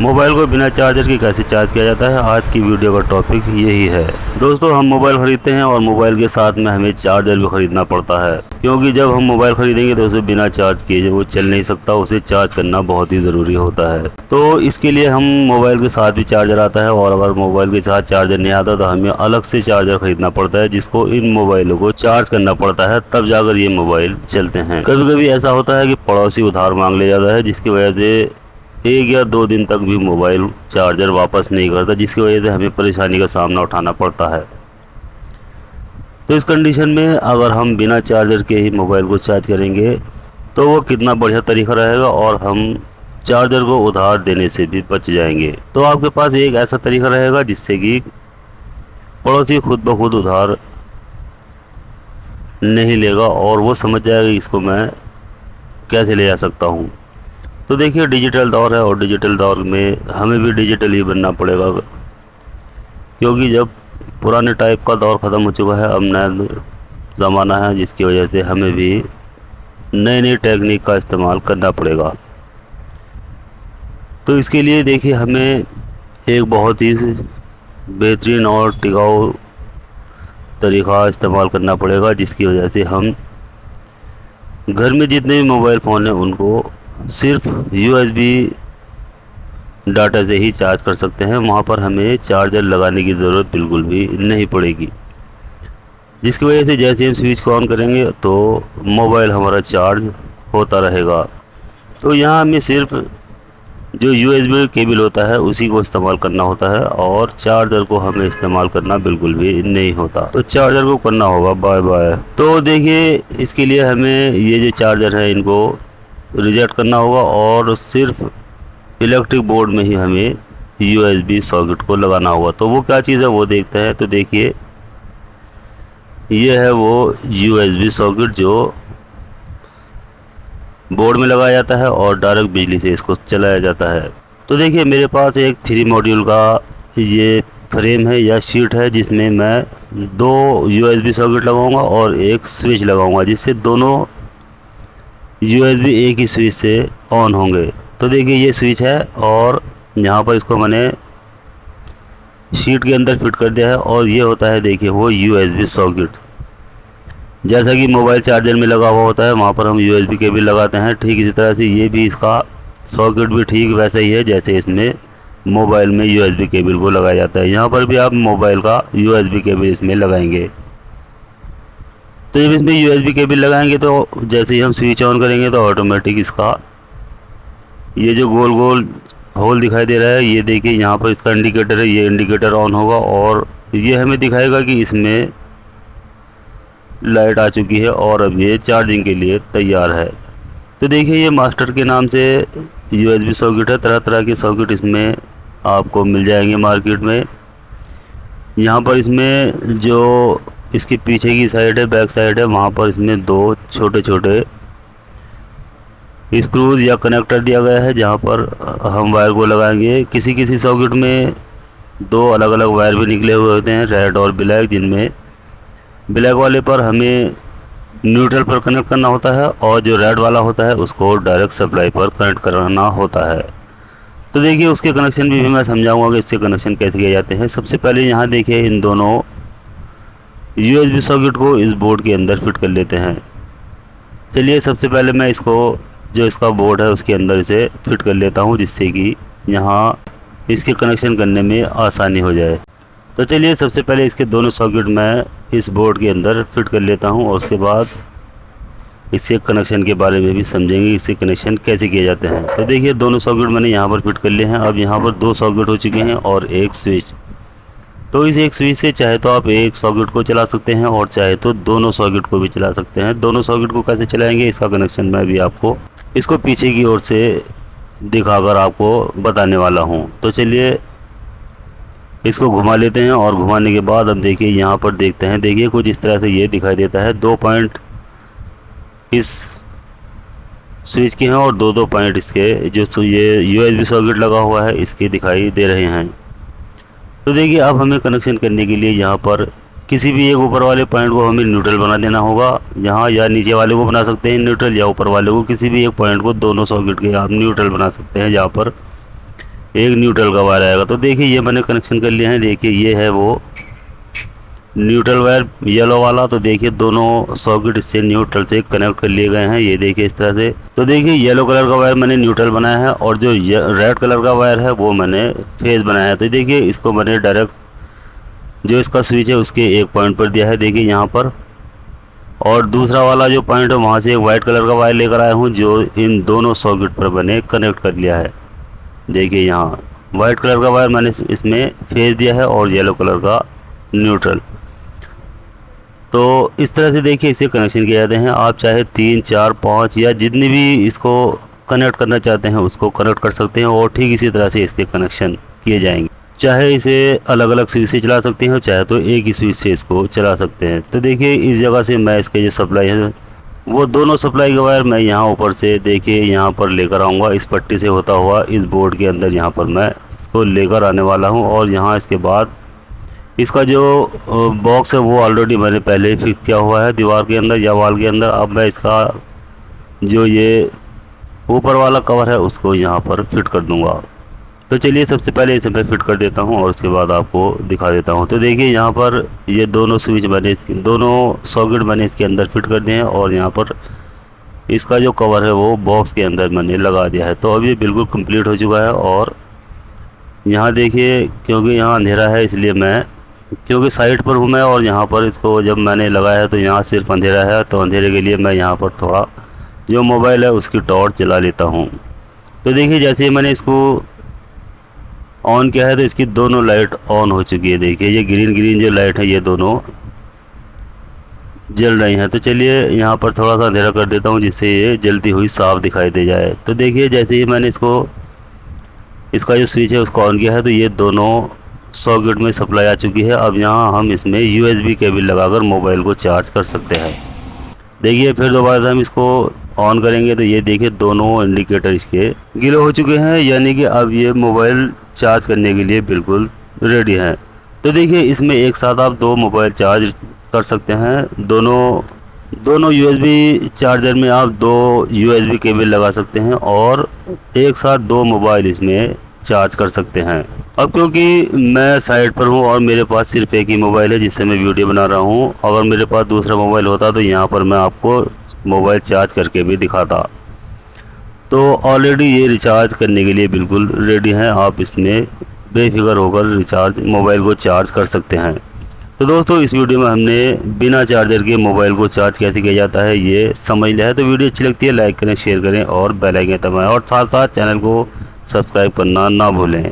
Mobile को बिना charger के कैसे चार्ज किया जाता है, आज की वीडियो का टॉपिक यही है। दोस्तों, हम मोबाइल ख़रीदते हैं और मोबाइल के साथ में हमें चार्जर भी ख़रीदना पड़ता है, क्योंकि जब हम मोबाइल ख़रीदेंगे तो उसे बिना चार्ज किए वो चल नहीं सकता, उसे चार्ज करना बहुत ही ज़रूरी होता है। तो इसके लिए हम मोबाइल के साथ भी चार्जर आता है, और अगर मोबाइल के साथ चार्जर नहीं आता तो हमें अलग से चार्जर ख़रीदना पड़ता है, जिसको इन मोबाइलों को चार्ज करना पड़ता है, तब जाकर ये मोबाइल चलते हैं। कभी कभी ऐसा होता है कि पड़ोसी उधार मांग ले जाता है, जिसकी वजह से 1 या 2 दिन तक भी मोबाइल चार्जर वापस नहीं करता, जिसकी वजह से हमें परेशानी का सामना उठाना पड़ता है। तो इस कंडीशन में अगर हम बिना चार्जर के ही मोबाइल को चार्ज करेंगे तो वो कितना बढ़िया तरीका रहेगा, और हम चार्जर को उधार देने से भी बच जाएंगे। तो आपके पास एक ऐसा तरीका रहेगा जिससे कि पड़ोसी खुद ब खुद उधार नहीं लेगा और वो समझ जाएगा कि इसको मैं कैसे ले जा सकता हूँ। तो देखिए, डिजिटल दौर है और डिजिटल दौर में हमें भी डिजिटल ही बनना पड़ेगा, क्योंकि जब पुराने टाइप का दौर ख़त्म हो चुका है, अब नया ज़माना है, जिसकी वजह से हमें भी नई नई टेक्निक का इस्तेमाल करना पड़ेगा। तो इसके लिए देखिए, हमें एक बहुत ही बेहतरीन और टिकाऊ तरीका इस्तेमाल करना पड़ेगा, जिसकी वजह से हम घर में जितने भी मोबाइल फ़ोन हैं उनको सिर्फ USB डाटा से ही चार्ज कर सकते हैं। वहाँ पर हमें चार्जर लगाने की ज़रूरत बिल्कुल भी नहीं पड़ेगी, जिसकी वजह से जैसे हम स्विच को ऑन करेंगे तो मोबाइल हमारा चार्ज होता रहेगा। तो यहाँ हमें सिर्फ जो USB केबल होता है उसी को इस्तेमाल करना होता है, और चार्जर को हमें इस्तेमाल करना बिल्कुल भी नहीं होता। तो चार्जर को करना होगा बाय बाय। तो देखिए, इसके लिए हमें ये जो चार्जर है इनको रिजेक्ट करना होगा, और सिर्फ इलेक्ट्रिक बोर्ड में ही हमें USB सॉकेट को लगाना होगा। तो वो क्या चीज़ है वो देखते हैं। तो देखिए, ये है वो USB सॉकेट जो बोर्ड में लगाया जाता है और डायरेक्ट बिजली से इसको चलाया जाता है। तो देखिए, मेरे पास एक 3 मॉड्यूल का ये फ्रेम है या शीट है, जिसमें मैं 2 USB सॉकेट लगाऊंगा और एक स्विच लगाऊंगा, जिससे दोनों USB एक ही स्विच से ऑन होंगे। तो देखिए, ये स्विच है और यहाँ पर इसको मैंने शीट के अंदर फिट कर दिया है, और ये होता है देखिए वो USB सॉकेट। जैसा कि मोबाइल चार्जर में लगा हुआ होता है, वहाँ पर हम USB केबल लगाते हैं, ठीक इसी तरह से ये भी इसका सॉकेट भी ठीक वैसा ही है जैसे इसमें मोबाइल में USB केबल को लगाया जाता है। यहाँ पर भी आप मोबाइल का USB केबल इसमें लगाएंगे। तो जब इसमें USB केबल लगाएंगे तो जैसे ही हम स्विच ऑन करेंगे तो ऑटोमेटिक इसका ये जो गोल गोल होल दिखाई दे रहा है, ये देखिए यहाँ पर इसका इंडिकेटर है, ये इंडिकेटर ऑन होगा और ये हमें दिखाएगा कि इसमें लाइट आ चुकी है और अब ये चार्जिंग के लिए तैयार है। तो देखिए, ये मास्टर के नाम से USB सॉकेट है। तरह तरह के सॉकेट इसमें आपको मिल जाएंगे मार्केट में। यहाँ पर इसमें जो इसकी पीछे की साइड है, बैक साइड है, वहाँ पर इसमें 2 छोटे छोटे स्क्रूज या कनेक्टर दिया गया है, जहाँ पर हम वायर को लगाएंगे। किसी किसी सॉकेट में 2 अलग अलग वायर भी निकले हुए होते हैं, रेड और ब्लैक, जिनमें ब्लैक वाले पर हमें न्यूट्रल पर कनेक्ट करना होता है, और जो रेड वाला होता है उसको डायरेक्ट सप्लाई पर कनेक्ट कराना होता है। तो देखिए, उसके कनेक्शन भी मैं समझाऊंगा कि इसके कनेक्शन कैसे किए जाते हैं। सबसे पहले यहाँ देखिए, इन दोनों USB सॉकेट को इस बोर्ड के अंदर फिट कर लेते हैं। चलिए, सबसे पहले मैं इसको जो इसका बोर्ड है उसके अंदर इसे फिट कर लेता हूँ, जिससे कि यहाँ इसके कनेक्शन करने में आसानी हो जाए। तो चलिए, सबसे पहले इसके दोनों सॉकेट मैं इस बोर्ड के अंदर फिट कर लेता हूँ, और उसके बाद इसके कनेक्शन के बारे में भी समझेंगे, इसके कनेक्शन कैसे किए जाते हैं। तो देखिए, दोनों सॉकेट मैंने यहाँ पर फिट कर लिए हैं। अब यहाँ पर 2 सॉकेट हो चुके हैं और एक स्विच। तो इस एक स्विच से चाहे तो आप एक सॉकेट को चला सकते हैं और चाहे तो दोनों सॉकेट को भी चला सकते हैं। दोनों सॉकेट को कैसे चलाएंगे इसका कनेक्शन मैं भी आपको इसको पीछे की ओर से दिखाकर आपको बताने वाला हूँ। तो चलिए, इसको घुमा लेते हैं, और घुमाने के बाद अब देखिए यहाँ पर देखते हैं। देखिए, कुछ इस तरह से ये दिखाई देता है। 2 पॉइंट इस स्विच के हैं और 2-2 पॉइंट इसके जो ये USB सॉकेट लगा हुआ है इसके दिखाई दे रहे हैं। तो देखिए, अब हमें कनेक्शन करने के लिए यहाँ पर किसी भी एक ऊपर वाले पॉइंट को हमें न्यूट्रल बना देना होगा यहाँ, या नीचे वाले को बना सकते हैं न्यूट्रल, या ऊपर वाले को, किसी भी एक पॉइंट को दोनों सॉकेट के आप न्यूट्रल बना सकते हैं, जहाँ पर एक न्यूट्रल का वायर आएगा। तो देखिए ये मैंने कनेक्शन कर लिया है। देखिए ये है वो न्यूट्रल वायर येलो वाला। तो देखिए दोनों सॉकेट इससे न्यूट्रल से कनेक्ट कर लिए गए हैं, ये देखिए इस तरह से। तो देखिए येलो कलर का वायर मैंने न्यूट्रल बनाया है और जो रेड कलर का वायर है वो मैंने फेज बनाया है। तो देखिए इसको मैंने डायरेक्ट जो इसका स्विच है उसके एक पॉइंट पर दिया है, देखिए यहाँ पर। और दूसरा वाला जो पॉइंट है वहाँ से एक वाइट कलर का वायर लेकर आया हूँ जो इन दोनों सॉकेट पर मैंने कनेक्ट कर लिया है। देखिए यहाँ वाइट कलर का वायर मैंने इसमें फेज दिया है और येलो कलर का न्यूट्रल। तो इस तरह से देखिए इसे कनेक्शन किए जाते हैं। आप चाहे 3, 4, 5 या जितनी भी इसको कनेक्ट करना चाहते हैं उसको कनेक्ट कर सकते हैं और ठीक इसी तरह से इसके कनेक्शन किए जाएंगे। चाहे इसे अलग अलग स्विच से चला सकते हैं, चाहे तो एक ही स्विच से इसको चला सकते हैं। तो देखिए इस जगह से मैं इसके जो सप्लाई है वो दोनों सप्लाई के वायर मैं यहाँ ऊपर से देखिए यहाँ पर लेकर आऊँगा। इस पट्टी से होता हुआ इस बोर्ड के अंदर यहाँ पर मैं इसको लेकर आने वाला हूँ। और यहाँ इसके बाद इसका जो बॉक्स है वो ऑलरेडी मैंने पहले ही फिक्स किया हुआ है दीवार के अंदर या वॉल के अंदर। अब मैं इसका जो ये ऊपर वाला कवर है उसको यहाँ पर फिट कर दूँगा। तो चलिए सबसे पहले इसे मैं फिट कर देता हूँ और उसके बाद आपको दिखा देता हूँ। तो देखिए यहाँ पर ये दोनों स्विच मैंने दोनों सॉकेट मैंने इसके अंदर फिट कर दिए हैं और यहाँ पर इसका जो कवर है वो बॉक्स के अंदर मैंने लगा दिया है। तो अब ये बिल्कुल कंप्लीट हो चुका है। और यहाँ देखिए क्योंकि यहाँ अंधेरा है इसलिए मैं क्योंकि साइड पर हूँ मैं और यहाँ पर इसको जब मैंने लगाया है तो यहाँ सिर्फ अंधेरा है। तो अंधेरे के लिए मैं यहाँ पर थोड़ा जो मोबाइल है उसकी टॉर्च जला लेता हूँ। तो देखिए जैसे ही मैंने इसको ऑन किया है तो इसकी दोनों लाइट ऑन हो चुकी है। देखिए ये ग्रीन जो लाइट है ये दोनों जल रही हैं। तो चलिए यहाँ पर थोड़ा सा अंधेरा कर देता हूँ जिससे ये जलती हुई साफ दिखाई दे जाए। तो देखिए जैसे ही मैंने इसका जो स्विच है उसको ऑन किया है तो ये दोनों सॉकेट में सप्लाई आ चुकी है। अब यहाँ हम इसमें USB केबल लगाकर मोबाइल को चार्ज कर सकते हैं। देखिए फिर दोबारा से हम इसको ऑन करेंगे तो ये देखिए दोनों इंडिकेटर इसके गीले हो चुके हैं, यानी कि अब ये मोबाइल चार्ज करने के लिए बिल्कुल रेडी है। तो देखिए इसमें एक साथ आप 2 मोबाइल चार्ज कर सकते हैं। दोनों USB चार्जर में आप 2 USB केबल लगा सकते हैं और एक साथ 2 मोबाइल इसमें चार्ज कर सकते हैं। अब क्योंकि मैं साइड पर हूँ और मेरे पास सिर्फ एक ही मोबाइल है जिससे मैं वीडियो बना रहा हूँ, अगर मेरे पास दूसरा मोबाइल होता तो यहाँ पर मैं आपको मोबाइल चार्ज करके भी दिखाता। तो ऑलरेडी ये रिचार्ज करने के लिए बिल्कुल रेडी हैं। आप इसमें बेफिक्र होकर मोबाइल को चार्ज कर सकते हैं। तो दोस्तों इस वीडियो में हमने बिना चार्जर के मोबाइल को चार्ज कैसे किया जाता है ये समझ लिया है। तो वीडियो अच्छी लगती है लाइक करें, शेयर करें और बेल आइकन दबाएं और साथ साथ चैनल को सब्सक्राइब करना ना भूलें।